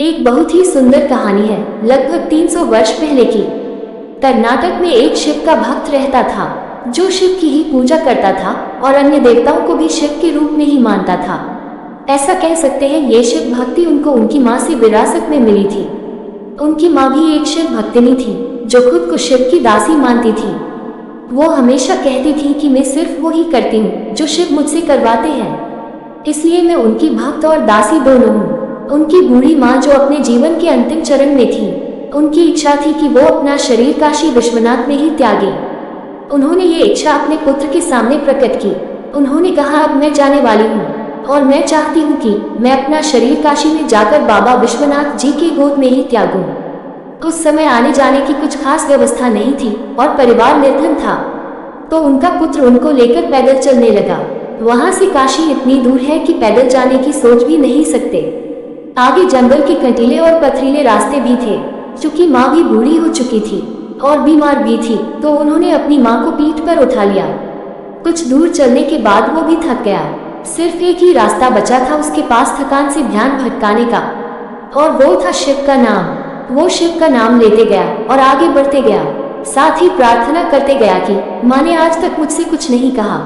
एक बहुत ही सुंदर कहानी है, लगभग 300 वर्ष पहले की। कर्नाटक में एक शिव का भक्त रहता था, जो शिव की ही पूजा करता था और अन्य देवताओं को भी शिव के रूप में ही मानता था। ऐसा कह सकते हैं ये शिव भक्ति उनको उनकी माँ से विरासत में मिली थी। उनकी माँ भी एक शिव भक्तिनी थी, जो खुद को शिव की दासी मानती थी। वो हमेशा कहती थी कि मैं सिर्फ वो ही करती हूँ जो शिव मुझसे करवाते हैं, इसलिए मैं उनकी भक्त और दासी दोनों हूँ। उनकी बूढ़ी माँ, जो अपने जीवन के अंतिम चरण में थी, उनकी इच्छा थी कि वो अपना शरीर काशी विश्वनाथ में ही त्यागे। उन्होंने ये इच्छा अपने पुत्र के सामने प्रकट की। उन्होंने कहा, अब मैं जाने वाली हूँ और मैं चाहती हूँ कि मैं अपना शरीर काशी में जाकर बाबा विश्वनाथ जी की गोद में ही त्यागूं। उस समय आने जाने की कुछ खास व्यवस्था नहीं थी और परिवार निर्धन था, तो उनका पुत्र उनको लेकर पैदल चलने लगा। वहां से काशी इतनी दूर है कि पैदल जाने की सोच भी नहीं सकते। आगे जंगल के कंटीले और पथरीले रास्ते भी थे। चूंकि माँ भी बूढ़ी हो चुकी थी और बीमार भी थी, तो उन्होंने अपनी माँ को पीठ पर उठा लिया। कुछ दूर चलने के बाद वो भी थक गया। सिर्फ एक ही रास्ता बचा था उसके पास थकान से ध्यान भटकाने का, और वो था शिव का नाम। वो शिव का नाम लेते गया और आगे बढ़ते गया, साथ ही प्रार्थना करते गया कि माँ ने आज तक मुझसे कुछ नहीं कहा,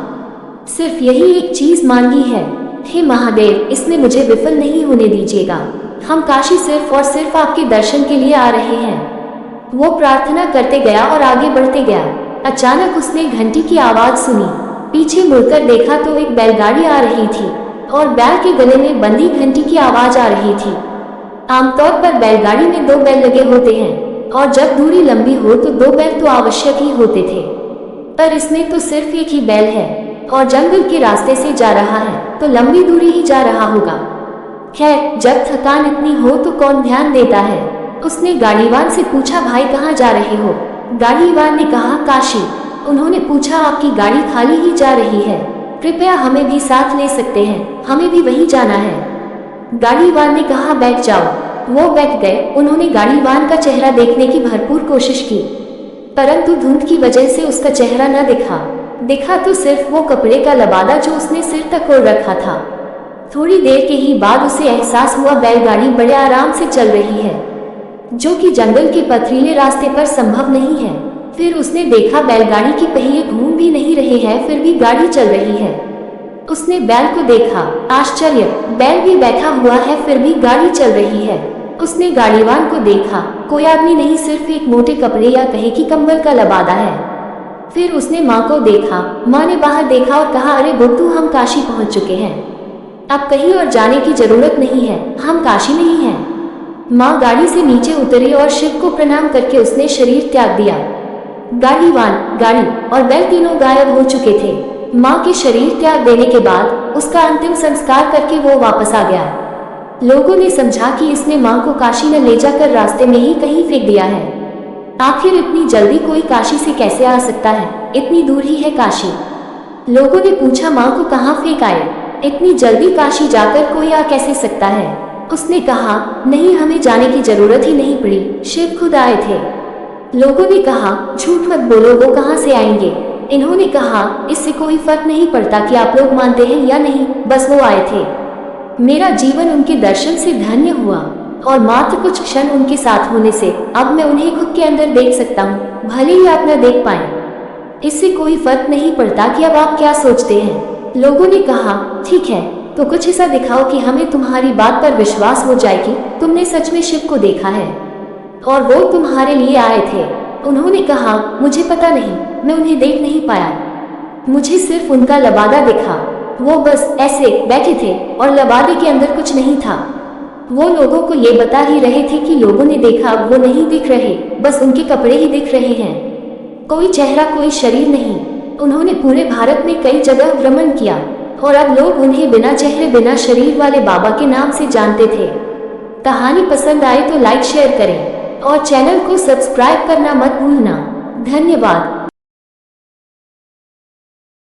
सिर्फ यही एक चीज मांगी है, हे महादेव, इसमें मुझे विफल नहीं होने दीजिएगा। हम काशी सिर्फ और सिर्फ आपके दर्शन के लिए आ रहे हैं। वो प्रार्थना करते गया और आगे बढ़ते गया। अचानक उसने घंटी की आवाज सुनी। पीछे मुड़कर देखा तो एक बैलगाड़ी आ रही थी और बैल के गले में बंधी घंटी की आवाज आ रही थी। आमतौर पर बैलगाड़ी में 2 बैल लगे होते हैं और जब दूरी लंबी हो तो 2 बैल तो आवश्यक ही होते थे, पर इसमें तो सिर्फ एक ही बैल है और जंगल के रास्ते से जा रहा है, तो लंबी दूरी ही जा रहा होगा। खैर, जब थकान इतनी हो तो कौन ध्यान देता है। उसने गाड़ीवान से पूछा, भाई कहाँ जा रहे हो? गाड़ीवान ने कहा, काशी। उन्होंने पूछा, आपकी गाड़ी खाली ही जा रही है, कृपया हमें भी साथ ले सकते हैं, हमें भी वहीं जाना है। गाड़ीवान ने कहा, बैठ जाओ। वो बैठ गए। उन्होंने गाड़ीवान का चेहरा देखने की भरपूर कोशिश की, परंतु धुंध की वजह से उसका चेहरा न दिखा तो सिर्फ वो कपड़े का लबादा जो उसने सिर तक ओढ़ रखा था। थोड़ी देर के ही बाद उसे एहसास हुआ बैलगाड़ी बड़े आराम से चल रही है, जो कि जंगल के पथरीले रास्ते पर संभव नहीं है। फिर उसने देखा बैलगाड़ी के पहिए घूम भी नहीं रहे हैं, फिर भी गाड़ी चल रही है। उसने बैल को देखा। आश्चर्य, बैल भी बैठा हुआ है, फिर भी गाड़ी चल रही है। उसने गाड़ीवान को देखा। कोई आदमी नहीं, सिर्फ एक मोटे कपड़े या कहे कि कंबल का लबादा है। फिर उसने माँ को देखा। माँ ने बाहर देखा और कहा, अरे बुद्धू, हम काशी पहुँच चुके हैं, अब कहीं और जाने की जरूरत नहीं है, हम काशी में ही हैं। माँ गाड़ी से नीचे उतरी और शिव को प्रणाम करके उसने शरीर त्याग दिया। गाड़ीवान, गाड़ी और बैल तीनों गायब हो चुके थे। माँ के शरीर त्याग देने के बाद उसका अंतिम संस्कार करके वो वापस आ गया। लोगों ने समझा कि इसने माँ को काशी न ले जाकर रास्ते में ही कहीं फेंक दिया है। आखिर इतनी जल्दी कोई काशी से कैसे आ सकता है? इतनी दूर ही है काशी। लोगों ने पूछा, माँ को कहाँ फेंक आए? इतनी जल्दी काशी जाकर कोई आ कैसे सकता है? उसने कहा, नहीं, हमें जाने की जरूरत ही नहीं पड़ी, शिव खुद आए थे। लोगों ने कहा, झूठ मत बोलो, वो कहाँ से आएंगे? इन्होंने कहा, इससे कोई फर्क नहीं पड़ता कि आप लोग मानते हैं या नहीं, बस वो आए थे। मेरा जीवन उनके दर्शन से धन्य हुआ और मात्र कुछ क्षण उनके साथ होने से अब मैं उन्हें खुद के अंदर देख सकता हूँ, भले ही आप न देख पाए। इससे कोई फर्क नहीं पड़ता कि अब आप क्या सोचते हैं। लोगों ने कहा, ठीक है, तो कुछ ऐसा दिखाओ कि हमें तुम्हारी बात पर विश्वास हो जाए कि तुमने सच में शिव को देखा है और वो तुम्हारे लिए आए थे। उन्होंने कहा, मुझे पता नहीं, मैं उन्हें देख नहीं पाया, मुझे सिर्फ उनका लबादा दिखा। वो बस ऐसे बैठे थे और लबादे के अंदर कुछ नहीं था। वो लोगों को ये बता ही रहे थे कि लोगों ने देखा, वो नहीं दिख रहे, बस उनके कपड़े ही दिख रहे हैं, कोई चेहरा, कोई शरीर नहीं। उन्होंने पूरे भारत में कई जगह भ्रमण किया और अब लोग उन्हें बिना चेहरे बिना शरीर वाले बाबा के नाम से जानते थे। कहानी पसंद आए तो लाइक शेयर करें और चैनल को सब्सक्राइब करना मत भूलना। धन्यवाद।